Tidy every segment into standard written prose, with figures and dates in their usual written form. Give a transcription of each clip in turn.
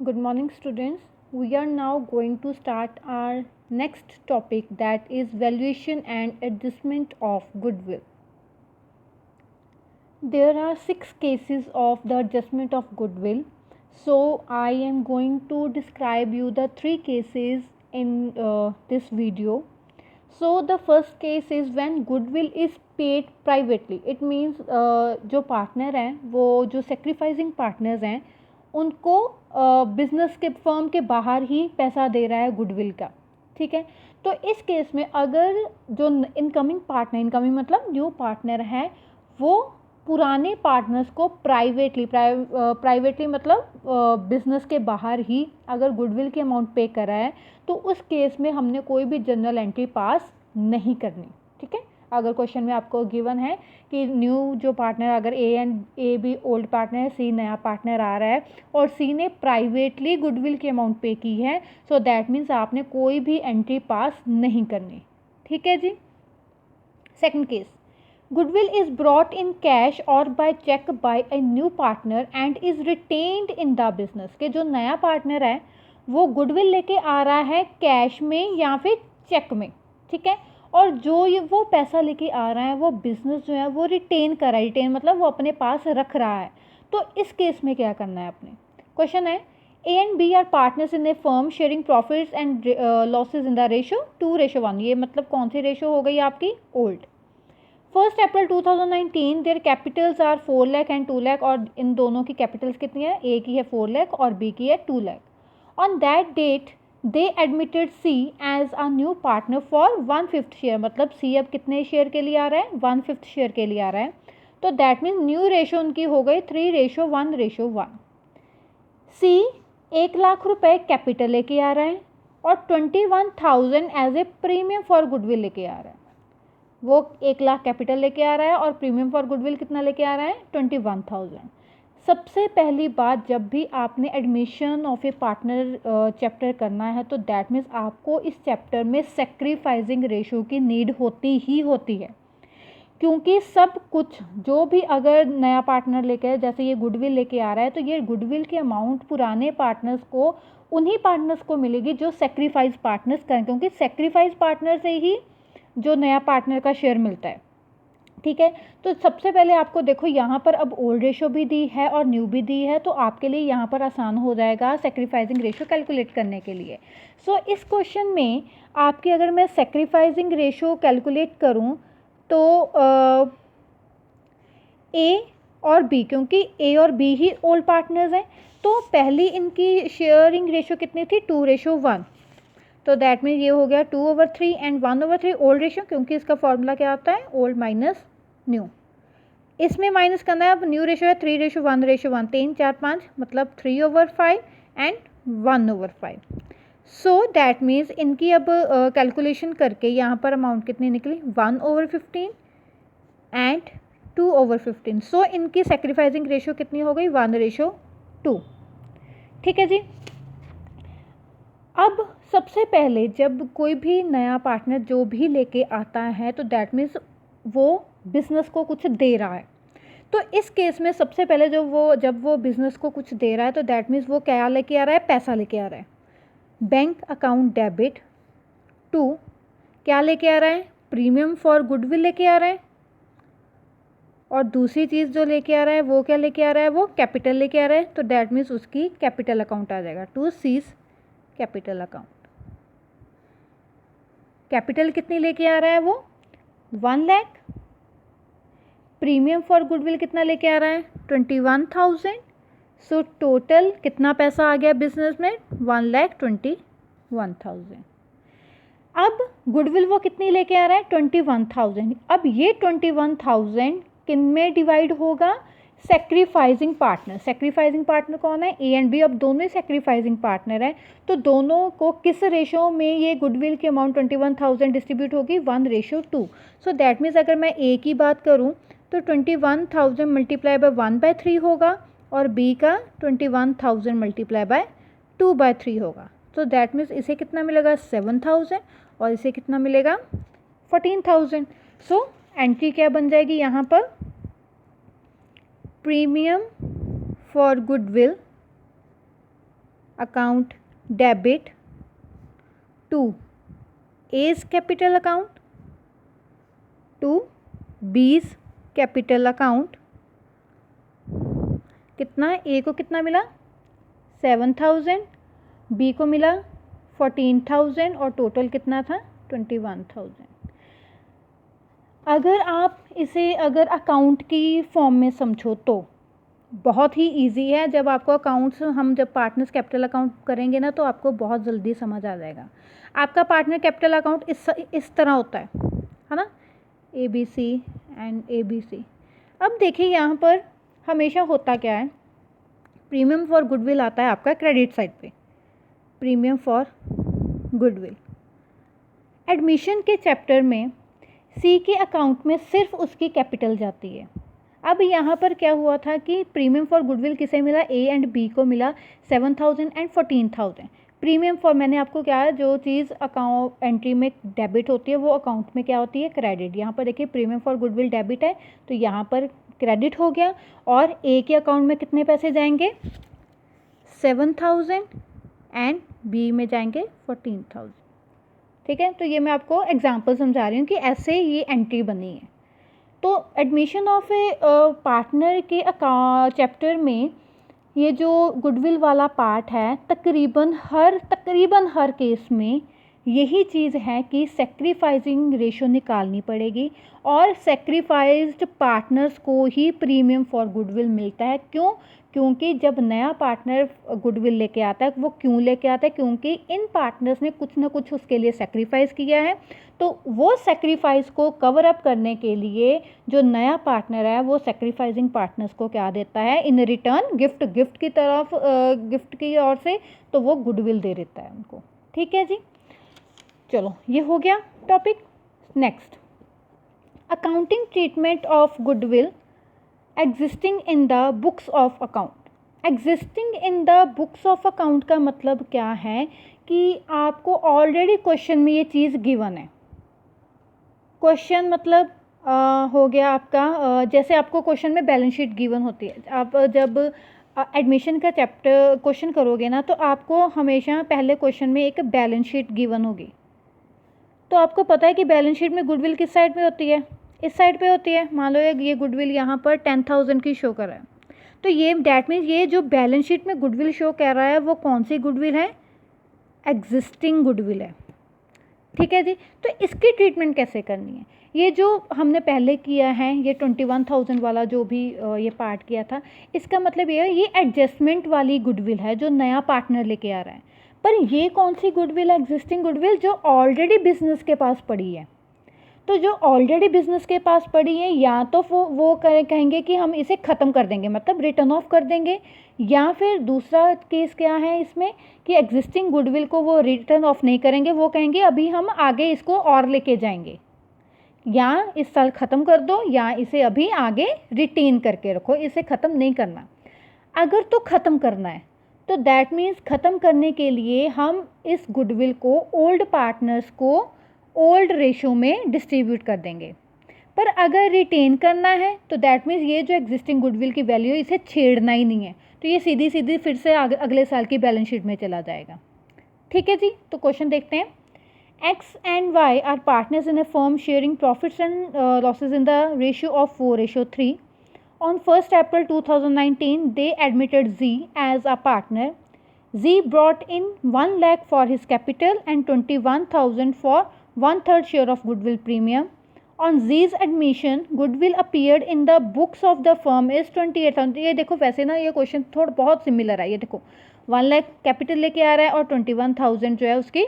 Good morning, students. We are now going to start our next topic, that is valuation and adjustment of goodwill. There are 6 cases of the adjustment of goodwill. So I am going to describe you the 3 cases in this video. So the first case is when goodwill is paid privately. It means जो partner हैं वो जो sacrificing partners हैं उनको business के firm के बाहर ही पैसा दे रहा है गुडविल का. ठीक है, तो इस केस में अगर जो इनकमिंग मतलब न्यू पार्टनर है वो पुराने पार्टनर्स को प्राइवेटली मतलब बिजनेस के बाहर ही अगर गुडविल की अमाउंट पे करा है तो उस केस में हमने कोई भी जनरल एंट्री पास नहीं करनी. ठीक है, अगर क्वेश्चन में आपको गिवन है कि न्यू जो पार्टनर अगर ए बी ओल्ड पार्टनर है, सी नया पार्टनर आ रहा है और सी ने प्राइवेटली गुडविल की अमाउंट पे की है, सो दैट मीन्स आपने कोई भी एंट्री पास नहीं करनी. ठीक है जी. Second case, goodwill is brought in cash or by check by a new partner and is retained in the business. के जो नया पार्टनर है वो गुडविल लेके आ रहा है कैश में या फिर चेक में. ठीक है, और जो ये वो पैसा लेके आ रहा है वो बिजनेस जो है वो रिटेन कर रहा है. रिटेन मतलब वो अपने पास रख रहा है. तो इस केस में क्या करना है आपने. क्वेश्चन है A and B are partners in a firm sharing profits and losses in the ratio 2:1. ये मतलब कौन सी रेशो हो गई आपकी, old. 1 April 2019 their capitals are 4 lakh and 2 lakh. और इन दोनों की कैपिटल्स कितनी है, ए की है 4 लाख और बी की है 2 lakh. On that date they admitted C as a new partner for 1/5 share. मतलब सी अब कितने शेयर के लिए आ रहा है, 1/5 शेयर के लिए आ रहा है. तो दैट मीन्स न्यू रेशो उनकी हो गई 3:1:1. सी 1 लाख रुपए कैपिटल लेके आ रहा है और 21,000 as a premium for goodwill लेके आ रहा है. वो 1 लाख कैपिटल लेके आ रहा है और प्रीमियम फॉर गुडविल कितना लेके आ रहा है, 21,000. सबसे पहली बात, जब भी आपने admission of A partner chapter करना है तो दैट मीन्स आपको इस चैप्टर में सेक्रीफाइसिंग रेशो की नीड होती ही होती है. क्योंकि सब कुछ जो भी अगर नया पार्टनर लेके, जैसे ये गुडविल लेके आ रहा है, तो ये गुडविल की अमाउंट पुराने पार्टनर्स को, उन्हीं पार्टनर्स को मिलेगी जो सेक्रीफाइस पार्टनर्स करें, क्योंकि सेक्रीफाइस पार्टनर से ही जो नया पार्टनर का शेयर मिलता है. ठीक है, तो सबसे पहले आपको देखो यहाँ पर अब ओल्ड रेशो भी दी है और न्यू भी दी है, तो आपके लिए यहाँ पर आसान हो जाएगा सेक्रीफाइसिंग रेशो कैलकुलेट करने के लिए. सो इस क्वेश्चन में आपकी अगर मैं सेक्रीफाइसिंग रेशो कैलकुलेट करूँ तो ए और बी, क्योंकि ए और बी ही ओल्ड पार्टनर्स हैं, तो पहली इनकी शेयरिंग रेशो कितनी थी, 2:1. तो दैट मीन्स ये हो गया 2/3 एंड 1/3 ओल्ड रेशो, क्योंकि इसका फॉर्मूला क्या होता है, ओल्ड माइनस न्यू. इसमें माइनस करना है. अब न्यू रेशो है 3:1:1, 3 4 5 मतलब 3/5 एंड 1/5. सो दैट मीन्स इनकी अब कैलकुलेशन करके यहाँ पर अमाउंट कितनी निकली, 1/15 एंड 2/15. सो इनकी सेक्रीफाइसिंग रेशो कितनी हो गई, 1:2. ठीक है जी. अब सबसे पहले जब कोई भी नया पार्टनर जो भी लेके आता है तो दैट मीन्स वो बिज़नेस को कुछ दे रहा है. तो इस केस में सबसे पहले जब वो बिज़नेस को कुछ दे रहा है तो दैट मीन्स वो क्या लेके आ रहा है, पैसा लेके आ रहा है. बैंक अकाउंट डेबिट टू क्या लेके आ रहा है, प्रीमियम फॉर गुडविल लेके आ रहा है. और दूसरी चीज़ जो लेके आ रहा है वो क्या लेके आ रहा है, वो कैपिटल लेके आ रहा है. तो दैट मीन्स उसकी कैपिटल अकाउंट आ जाएगा, to C's capital account. Capital कितनी लेके आ रहा है वो, 1 लाख. प्रीमियम फॉर गुडविल कितना लेके आ रहा है, 21,000. सो टोटल कितना पैसा आ गया बिजनेस में, 1,21,000. अब गुडविल वो कितनी लेके आ रहा है, 21,000. अब ये 21,000 किन में डिवाइड होगा, सेक्रीफाइसिंग पार्टनर कौन है, ए एंड बी. अब दोनों ही सेक्रीफाइसिंग पार्टनर है, तो दोनों को किस रेशो में ये गुडविल की अमाउंट 21,000 डिस्ट्रीब्यूट होगी, 1:2. सो दैट मीन्स अगर मैं ए की बात करूँ तो 21,000 मल्टीप्लाई बाय 1/3 होगा और बी का 21,000 मल्टीप्लाई बाय 2/3 होगा. तो दैट मीन्स इसे कितना मिलेगा, 7,000 और इसे कितना मिलेगा, 14,000. सो एंट्री क्या बन जाएगी यहाँ पर, premium for goodwill account debit to A's capital account to B's capital account. कितना, ए को कितना मिला 7,000, बी को मिला 14,000 और टोटल कितना था 21,000। अगर आप इसे अगर अकाउंट की फॉर्म में समझो तो बहुत ही इजी है। जब आपको अकाउंट्स हम जब पार्टनर्स कैपिटल अकाउंट करेंगे ना तो आपको बहुत जल्दी समझ आ जाएगा। आपका पार्टनर कैपिटल अकाउंट इस तरह होता है ना, ABC एंड ABC। अब देखिए यहाँ पर हमेशा होता क्या है, प्रीमियम फॉर गुडविल आता है आपका क्रेडिट साइड पे, प्रीमियम फॉर गुडविल। एडमिशन के चैप्टर में सी के अकाउंट में सिर्फ उसकी कैपिटल जाती है। अब यहाँ पर क्या हुआ था कि प्रीमियम फॉर गुडविल किसे मिला, ए एंड बी को मिला 7,000 एंड 14,000। प्रीमियम फॉर मैंने आपको क्या है, जो चीज़ अकाउंट एंट्री में डेबिट होती है वो अकाउंट में क्या होती है, क्रेडिट। यहाँ पर देखिए प्रीमियम फॉर गुडविल डेबिट है तो यहाँ पर क्रेडिट हो गया। और ए के अकाउंट में कितने पैसे जाएंगे 7,000 एंड बी में जाएंगे 14,000। ठीक है, तो ये मैं आपको एग्जांपल समझा रही हूँ कि ऐसे ये एंट्री बनी है। तो एडमिशन ऑफ ए पार्टनर के चैप्टर में ये जो गुडविल वाला पार्ट है तकरीबन हर केस में यही चीज़ है कि सेक्रीफाइसिंग रेशो निकालनी पड़ेगी और सेक्रीफाइज्ड पार्टनर्स को ही प्रीमियम फॉर गुडविल मिलता है। क्यों? क्योंकि जब नया पार्टनर गुडविल लेके आता है, वो क्यों लेके आता है, क्योंकि इन पार्टनर्स ने कुछ ना कुछ उसके लिए सेक्रीफाइस किया है। तो वो सेक्रीफाइस को कवर अप करने के लिए जो नया पार्टनर है वो सेक्रीफाइसिंग पार्टनर्स को क्या देता है, इन रिटर्न गिफ्ट की तरफ, गिफ्ट की ओर से, तो वो गुडविल दे देता है उनको। ठीक है जी, चलो ये हो गया topic. Next, accounting treatment of goodwill existing in the books of account. Existing in the books of account का मतलब क्या है कि आपको ऑलरेडी क्वेश्चन में ये चीज़ गिवन है। क्वेश्चन मतलब हो गया आपका, जैसे आपको क्वेश्चन में बैलेंस शीट गिवन होती है। आप जब एडमिशन का चैप्टर क्वेश्चन करोगे ना तो आपको हमेशा पहले क्वेश्चन में एक बैलेंस शीट गिवन होगी। तो आपको पता है कि बैलेंस शीट में गुडविल किस साइड पे होती है, इस साइड पे होती है। मान लो ये गुडविल यहाँ पर 10,000 की शो कर रहा है, तो ये डैट मीन्स ये जो बैलेंस शीट में गुडविल शो कर रहा है वो कौन सी गुडविल है, एग्जिस्टिंग गुडविल है। ठीक है जी, तो इसकी ट्रीटमेंट कैसे करनी है, ये जो हमने पहले किया है, ये 21,000 वाला जो भी ये पार्ट किया था, इसका मतलब ये है ये एडजस्टमेंट वाली गुडविल है जो नया पार्टनर लेके आ रहा है। पर ये कौन सी गुडविल है, एग्जिस्टिंग गुडविल, जो ऑलरेडी बिजनेस के पास पड़ी है। तो जो ऑलरेडी बिजनेस के पास पड़ी है, या तो वो कहेंगे कि हम इसे ख़त्म कर देंगे, मतलब रिटर्न ऑफ कर देंगे, या फिर दूसरा केस क्या है इसमें कि एग्जिस्टिंग गुडविल को वो रिटर्न ऑफ नहीं करेंगे, वो कहेंगे अभी हम आगे इसको और लेके जाएंगे, या इस साल ख़त्म कर दो या इसे अभी आगे रिटेन करके रखो, इसे ख़त्म नहीं करना। अगर तो ख़त्म करना है तो दैट मीन्स ख़त्म करने के लिए हम इस गुडविल को ओल्ड पार्टनर्स को ओल्ड रेशो में डिस्ट्रीब्यूट कर देंगे। पर अगर रिटेन करना है तो दैट मीन्स ये जो एग्जिस्टिंग गुडविल की वैल्यू है इसे छेड़ना ही नहीं है, तो ये सीधी सीधी फिर से अगले साल की बैलेंस शीट में चला जाएगा। ठीक है जी, तो क्वेश्चन देखते हैं। X and Y are partners in a firm sharing profits and losses in the ratio of 4:3. On 1st April 2019, they admitted Z as a partner. Z brought in 1 lakh for his capital and 21,000 for 1/3 share of goodwill premium. On Z's admission, goodwill appeared in the books of the firm is 28,000. ये देखो वैसे ना ये question थोड़ा बहुत similar है। ये देखो 1 लाख कैपिटल लेके आ रहा है और 21,000 जो है उसकी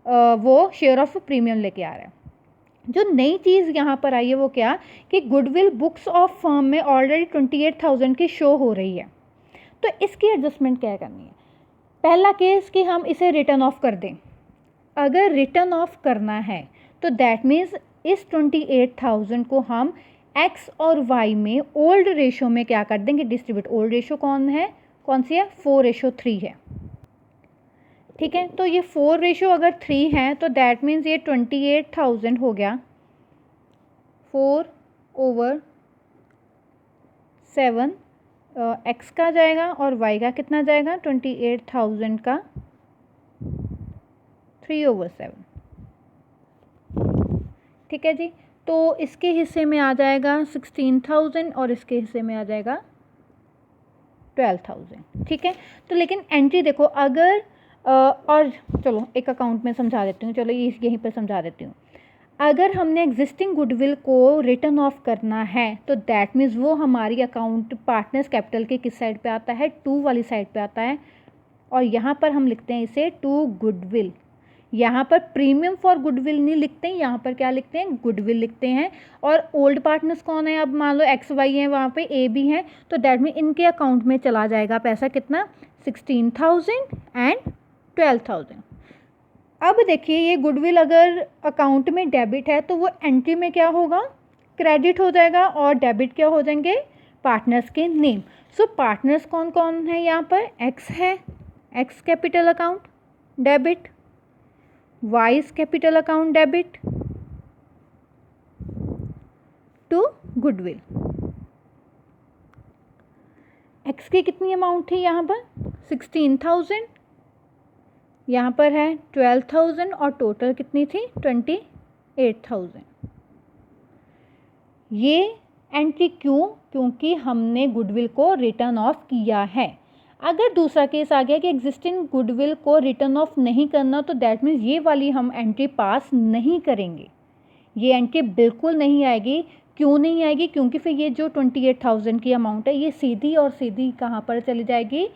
वो शेयर ऑफ प्रीमियम लेके आ रहा है। जो नई चीज़ यहाँ पर आई है वो क्या कि गुडविल बुक्स ऑफ फर्म में ऑलरेडी 28,000 की शो हो रही है। तो इसकी एडजस्टमेंट क्या करनी है, पहला केस कि हम इसे रिटर्न ऑफ कर दें। अगर रिटर्न ऑफ करना है तो दैट मीन्स इस 28,000 को हम एक्स और वाई में ओल्ड रेशो में क्या कर देंगे, डिस्ट्रीब्यूट। ओल्ड रेशो कौन सी है, 4:3 है। ठीक है, तो ये 4 अगर 3 है तो दैट मीन्स ये 28,000 हो गया 4/7 एक्स का जाएगा और वाई का कितना जाएगा 28,000 का 3/7। ठीक है जी। तो इसके हिस्से में आ जाएगा 16,000 और इसके हिस्से में आ जाएगा 12,000। ठीक है। तो लेकिन एंट्री देखो अगर और चलो एक अकाउंट में समझा देती हूँ, चलो यहीं पर समझा देती हूँ। अगर हमने एग्जिस्टिंग गुडविल को रिटर्न ऑफ करना है तो दैट मीन्स वो हमारी अकाउंट पार्टनर्स कैपिटल के किस साइड पे आता है, टू वाली साइड पे आता है। और यहाँ पर हम लिखते हैं इसे टू गुडविल। यहाँ पर प्रीमियम फॉर गुडविल नहीं लिखते हैं, यहाँ पर क्या लिखते हैं, गुडविल लिखते हैं। और ओल्ड पार्टनर्स कौन है, अब मान लो एक्स वाई है, वहाँ पे ए भी है, तो दैट मीन इनके अकाउंट में चला जाएगा पैसा कितना 16,000 एंड 12,000। अब देखिए ये गुडविल अगर अकाउंट में डेबिट है तो वो एंट्री में क्या होगा, क्रेडिट हो जाएगा और डेबिट क्या हो जाएंगे, पार्टनर्स के नेम। सो पार्टनर्स कौन कौन है यहाँ पर, एक्स है, X capital account debit, Y's capital account debit to goodwill. X की कितनी अमाउंट थी यहाँ पर 16,000, यहाँ पर है 12,000 और टोटल कितनी थी 28,000। ये एंट्री क्यों, क्योंकि हमने गुडविल को रिटर्न ऑफ किया है। अगर दूसरा केस आ गया कि एग्जिस्टिंग गुडविल को रिटर्न ऑफ नहीं करना तो दैट मीन्स ये वाली हम एंट्री पास नहीं करेंगे, ये एंट्री बिल्कुल नहीं आएगी। क्यों नहीं आएगी, क्योंकि फिर ये जो 28,000 की अमाउंट है ये सीधी और सीधी कहाँ पर चली जाएगी,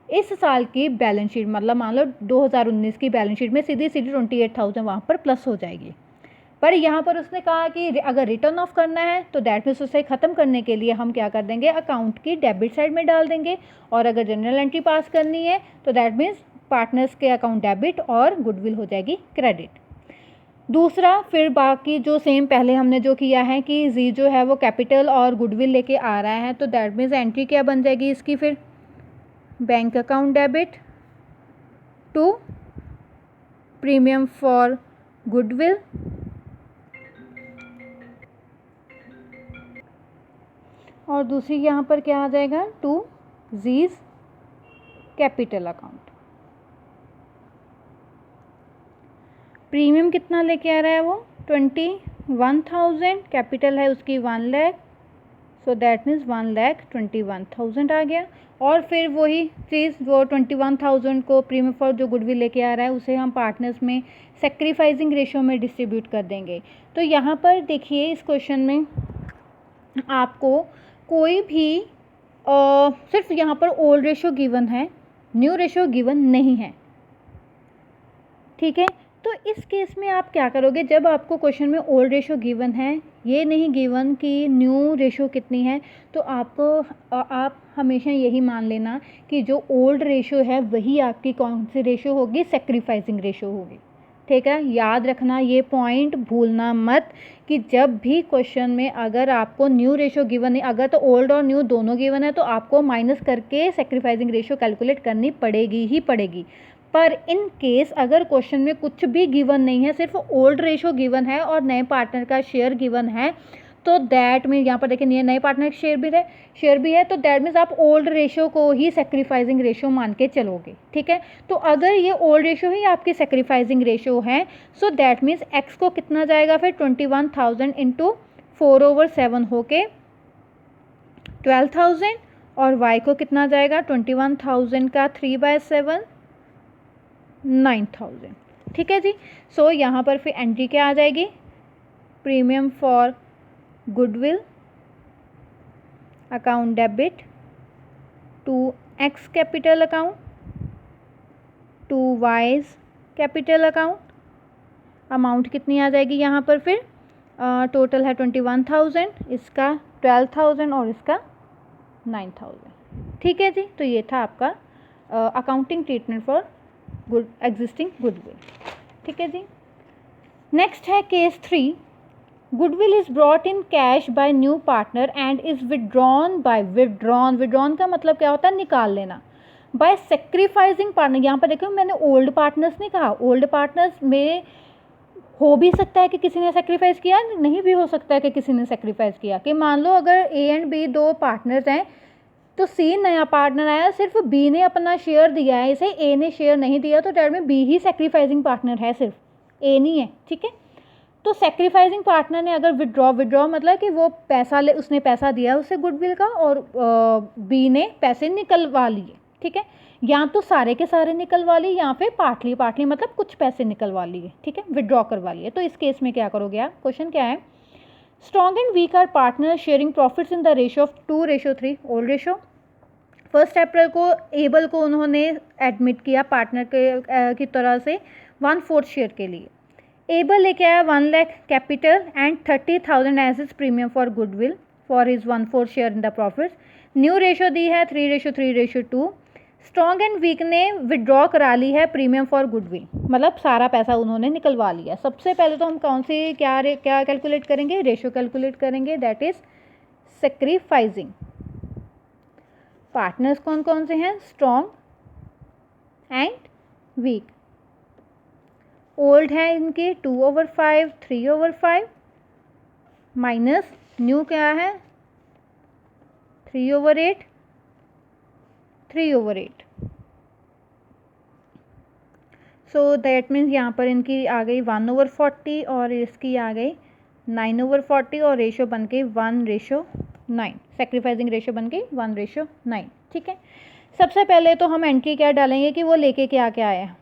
इस साल की बैलेंस शीट, मतलब मान लो 2019 की बैलेंस शीट में सीधी 28,000 वहाँ पर प्लस हो जाएगी। पर यहाँ पर उसने कहा कि अगर रिटर्न ऑफ करना है तो दैट मीन्स उसे ख़त्म करने के लिए हम क्या कर देंगे, अकाउंट की डेबिट साइड में डाल देंगे। और अगर जनरल एंट्री पास करनी है तो दैट मीन्स पार्टनर्स के अकाउंट डेबिट और गुडविल हो जाएगी क्रेडिट। दूसरा फिर बाकी जो सेम पहले हमने जो किया है कि जी जो है वो कैपिटल और गुडविल लेके आ रहा है, तो दैट मीन्स एंट्री क्या बन जाएगी इसकी, फिर bank account debit to premium for goodwill और दूसरी यहाँ पर क्या आ जाएगा to C's capital account. Premium कितना लेके आ रहा है वो 21,000, कैपिटल है उसकी 1 लाख, सो दैट मीन्स 1,21,000 आ गया। और फिर वही चीज़ वो 21,000 को प्रीमियम फॉर जो गुडविल लेके आ रहा है उसे हम पार्टनर्स में सेक्रीफाइसिंग रेशियो में डिस्ट्रीब्यूट कर देंगे। तो यहाँ पर देखिए इस क्वेश्चन में आपको कोई भी सिर्फ यहाँ पर ओल्ड रेशियो गिवन है, न्यू रेशियो गिवन नहीं है। ठीक है, तो इस केस में आप क्या करोगे, जब आपको क्वेश्चन में ओल्ड रेशियो गिवन है, ये नहीं गिवन कि न्यू रेशियो कितनी है, तो आपको आप हमेशा यही मान लेना कि जो ओल्ड रेशियो है वही आपकी कौन सी रेशियो होगी, सेक्रीफाइसिंग रेशियो होगी। ठीक है, याद रखना ये पॉइंट, भूलना मत कि जब भी क्वेश्चन में अगर आपको न्यू रेशियो गिवन है, अगर तो ओल्ड और न्यू दोनों गिवन है तो आपको माइनस करके सेक्रीफाइसिंग रेशियो कैलकुलेट करनी पड़ेगी ही पड़ेगी। पर इन केस अगर क्वेश्चन में कुछ भी गिवन नहीं है, सिर्फ ओल्ड रेशियो गिवन है और नए पार्टनर का शेयर गिवन है, तो दैट मीन यहाँ पर देखिए नए पार्टनर का शेयर भी है, तो दैट मीन्स आप ओल्ड रेशियो को ही सेक्रीफाइसिंग रेशियो मान के चलोगे। ठीक है, तो अगर ये ओल्ड रेशियो ही आपकी सेक्रीफाइसिंग रेशियो है, सो दैट मीन्स एक्स को कितना जाएगा फिर 21,000 इंटू 4/7 होके 12,000 और वाई को कितना जाएगा 21,000 का 3/7 9,000। ठीक है जी, सो यहाँ पर फिर एंट्री क्या आ जाएगी, premium for goodwill account debit to X capital account to Y's capital account. Amount कितनी आ जाएगी यहाँ पर फिर टोटल है 21,000, इसका 12,000 और इसका 9,000। ठीक है जी, तो ये था आपका accounting treatment for existing goodwill. ठीक है जी, नेक्स्ट है case 3, goodwill is brought in cash by new partner and is withdrawn by withdrawn का मतलब क्या होता है, निकाल लेना, बाय सेक्रीफाइसिंग पार्टनर। यहाँ पर देखो मैंने ओल्ड पार्टनर्स नहीं कहा, ओल्ड पार्टनर्स में हो भी सकता है कि किसी ने सेक्रीफाइस किया, नहीं भी हो सकता है कि किसी ने सेक्रीफाइस किया। कि मान लो अगर ए एंड बी दो पार्टनर्स हैं, तो सी नया पार्टनर आया, सिर्फ बी ने अपना शेयर दिया है इसे, ए ने शेयर नहीं दिया, तो डेट में बी ही सेक्रीफाइसिंग पार्टनर है, सिर्फ ए नहीं है, ठीक है। तो सेक्रीफाइसिंग पार्टनर ने अगर विड्रॉ मतलब कि वो पैसा ले, उसने पैसा दिया उसे गुडविल का और बी ने पैसे निकलवा लिए, ठीक है। या तो सारे के सारे निकलवा लिए या फिर पार्टली मतलब कुछ पैसे निकलवा लिए, ठीक है, विड्रॉ करवा लिए। तो इस केस में क्या करोगे आप, क्वेश्चन क्या है, strong and weak are partner sharing profits in the ratio of 2:3 old ratio. 1 April को एबल को उन्होंने एडमिट किया पार्टनर के की तरह से 1/4 शेयर के लिए। एबल लेके आया 1 lakh capital and 30,000 as his premium for goodwill for his 1/4 share in the profits. New ratio दी है 3:3:2। स्ट्रॉन्ग एंड वीक ने विड्रॉ करा ली है प्रीमियम फॉर गुडविल, मतलब सारा पैसा उन्होंने निकलवा लिया। सबसे पहले तो हम कौन सी क्या कैलकुलेट करेंगे, रेशो कैलकुलेट करेंगे, दैट इज सेक्रीफाइसिंग। पार्टनर्स कौन कौन से हैं, स्ट्रॉन्ग एंड वीक। ओल्ड है इनके 2/5, 3/5 माइनस न्यू क्या है 3/8, 3/8। सो दैट मीन्स यहाँ पर इनकी आ गई 1/40 और इसकी आ गई 9/40 और रेशो बन के 1:9, सेक्रीफाइसिंग रेशो बन गई 1:9, ठीक है। सबसे पहले तो हम एंट्री क्या डालेंगे कि वो लेके क्या क्या आया,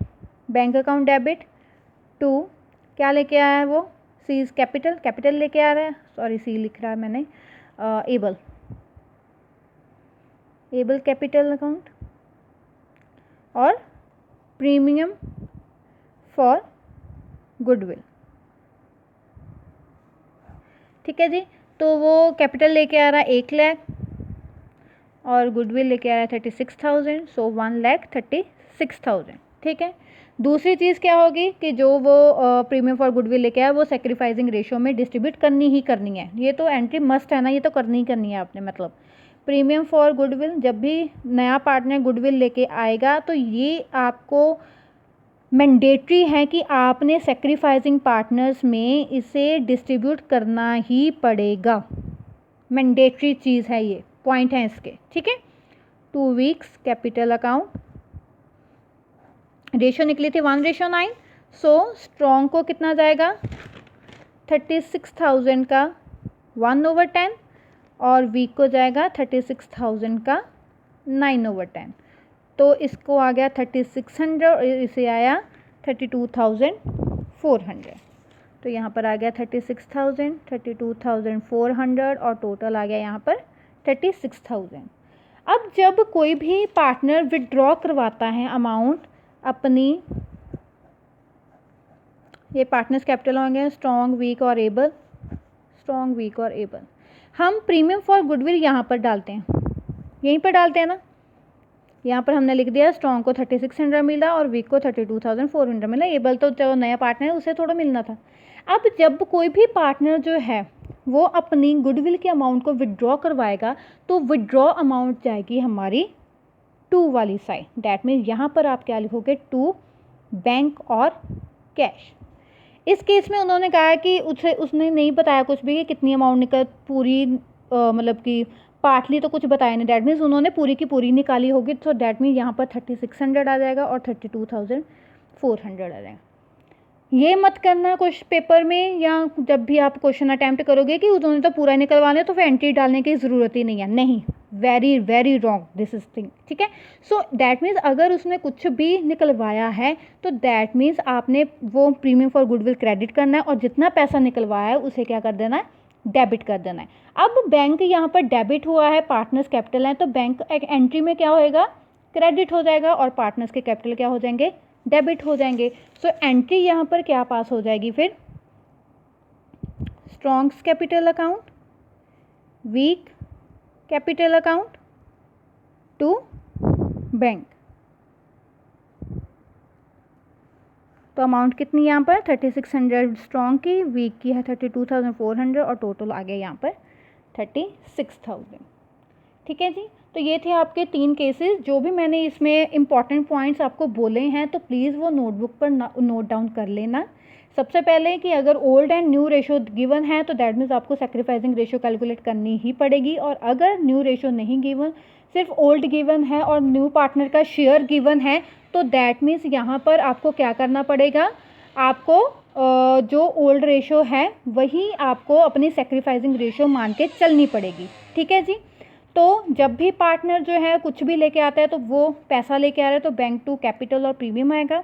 बैंक अकाउंट डेबिट 2, क्या लेके आया है वो, सी इज कैपिटल लेके आ रहा है, सॉरी सी लिख रहा है मैंने, एबल कैपिटल अकाउंट और प्रीमियम फॉर गुडविल, ठीक है जी। तो वो कैपिटल लेके आ रहा है 1 लाख और गुडविल लेके आ रहा है 36,000, सो 1,36,000, ठीक है। दूसरी चीज़ क्या होगी कि जो वो प्रीमियम फॉर गुडविल लेके आया वो सेक्रीफाइसिंग रेशियो में डिस्ट्रीब्यूट करनी ही करनी है, ये तो एंट्री मस्ट है ना, ये तो करनी ही करनी है आपने। मतलब प्रीमियम फॉर गुडविल, जब भी नया पार्टनर गुडविल लेके आएगा तो ये आपको मैंडेटरी है कि आपने सेक्रीफाइसिंग पार्टनर्स में इसे डिस्ट्रीब्यूट करना ही पड़ेगा, मैंडेटरी चीज़ है, ये पॉइंट है इसके, ठीक है। 2 वीक्स कैपिटल अकाउंट, रेशो निकली थी 1:9, सो स्ट्रॉन्ग को कितना जाएगा 36,000 का 1/10 और वीक को जाएगा 36,000 का 9/10। तो इसको आ गया 3600 और इसे आया 32,400। तो यहाँ पर आ गया 36,000, 32,400 और टोटल आ गया यहाँ पर 36,000। अब जब कोई भी पार्टनर विड्रॉ करवाता है अमाउंट अपनी, ये पार्टनर्स कैपिटल होंगे स्ट्रॉन्ग वीक और एबल, स्ट्रॉन्ग वीक और एबल, हम प्रीमियम फॉर गुडविल यहाँ पर डालते हैं, यहीं पर डालते हैं ना। यहाँ पर हमने लिख दिया स्ट्रॉन्ग को 3600 मिला और वीक को 32,400 मिला, एबल तो जो नया पार्टनर है उसे थोड़ा मिलना था। अब जब कोई भी पार्टनर जो है वो अपनी गुडविल के अमाउंट को विड्रॉ करवाएगा तो विड्रॉ अमाउंट जाएगी हमारी 2 वाली साइड, डैट मीन्स यहाँ पर आप क्या लिखोगे 2 बैंक और कैश। इस केस में उन्होंने कहा कि उसने नहीं बताया कुछ भी कि कितनी अमाउंट निकल पूरी मतलब कि पार्टली तो कुछ बताया नहीं, डैट मीन्स उन्होंने पूरी की पूरी निकाली होगी, तो डैट मीन्स यहाँ पर 3600 आ जाएगा और 32,400 आ जाएगा। ये मत करना कुछ पेपर में या जब भी आप क्वेश्चन अटैम्प्ट करोगे कि उन्होंने तो पूरा निकलवा लिया तो फिर एंट्री डालने की ज़रूरत ही नहीं है, नहीं, very very wrong this is thing, ठीक है। सो डैट मीन्स अगर उसने कुछ भी निकलवाया है तो डैट मीन्स आपने वो प्रीमियम फॉर गुडविल क्रेडिट करना है और जितना पैसा निकलवाया है उसे क्या कर देना है, डेबिट कर देना है। अब बैंक यहाँ पर डेबिट हुआ है, पार्टनर्स कैपिटल है, तो बैंक एक एंट्री में क्या होएगा, क्रेडिट हो जाएगा और पार्टनर्स के कैपिटल क्या हो जाएंगे, डेबिट हो जाएंगे। सो एंट्री यहाँ पर क्या पास हो जाएगी फिर, strong's capital account, weak capital account to bank. तो अमाउंट कितनी यहाँ पर 3600 स्ट्रॉन्ग की, वीक की है 32,400 और टोटल आ गया यहाँ पर 36,000, ठीक है जी। तो ये थे आपके 3 केसेस, जो भी मैंने इसमें इंपॉर्टेंट पॉइंट्स आपको बोले हैं तो प्लीज़ वो नोटबुक पर नोट डाउन कर लेना। सबसे पहले कि अगर old and new ratio given है तो दैट मीन्स आपको सेक्रीफाइसिंग रेशो कैलकुलेट करनी ही पड़ेगी, और अगर न्यू रेशो नहीं गिवन सिर्फ ओल्ड गिवन है और न्यू पार्टनर का शेयर गिवन है, तो दैट मीन्स यहाँ पर आपको क्या करना पड़ेगा, आपको जो ओल्ड रेशो है वही आपको अपनी सेक्रीफाइसिंग रेशो मान के चलनी पड़ेगी। ठीक है जी। तो जब भी पार्टनर जो है कुछ भी लेके आता है तो वो पैसा लेके आ रहा है तो बैंक टू कैपिटल और प्रीमियम आएगा,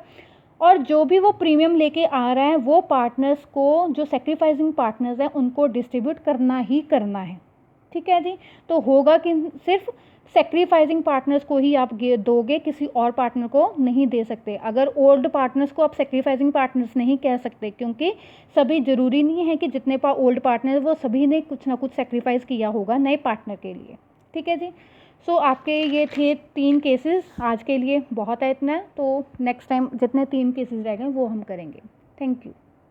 और जो भी वो प्रीमियम लेके आ रहा है वो पार्टनर्स को, जो सेक्रीफाइसिंग पार्टनर्स हैं, उनको डिस्ट्रीब्यूट करना ही करना है। ठीक है जी। तो होगा कि सिर्फ सेक्रीफाइसिंग पार्टनर्स को ही आप दोगे, किसी और पार्टनर को नहीं दे सकते। अगर ओल्ड पार्टनर्स को आप सेक्रीफाइसिंग पार्टनर्स नहीं कह सकते, क्योंकि सभी ज़रूरी नहीं है कि जितने ओल्ड पार्टनर वो सभी ने कुछ ना कुछ सेक्रीफाइस किया होगा नए पार्टनर के लिए। ठीक है जी। सो आपके ये थे 3 केसेस, आज के लिए बहुत है इतना। तो नेक्स्ट टाइम जितने 3 केसेस रह गए वो हम करेंगे। Thank you.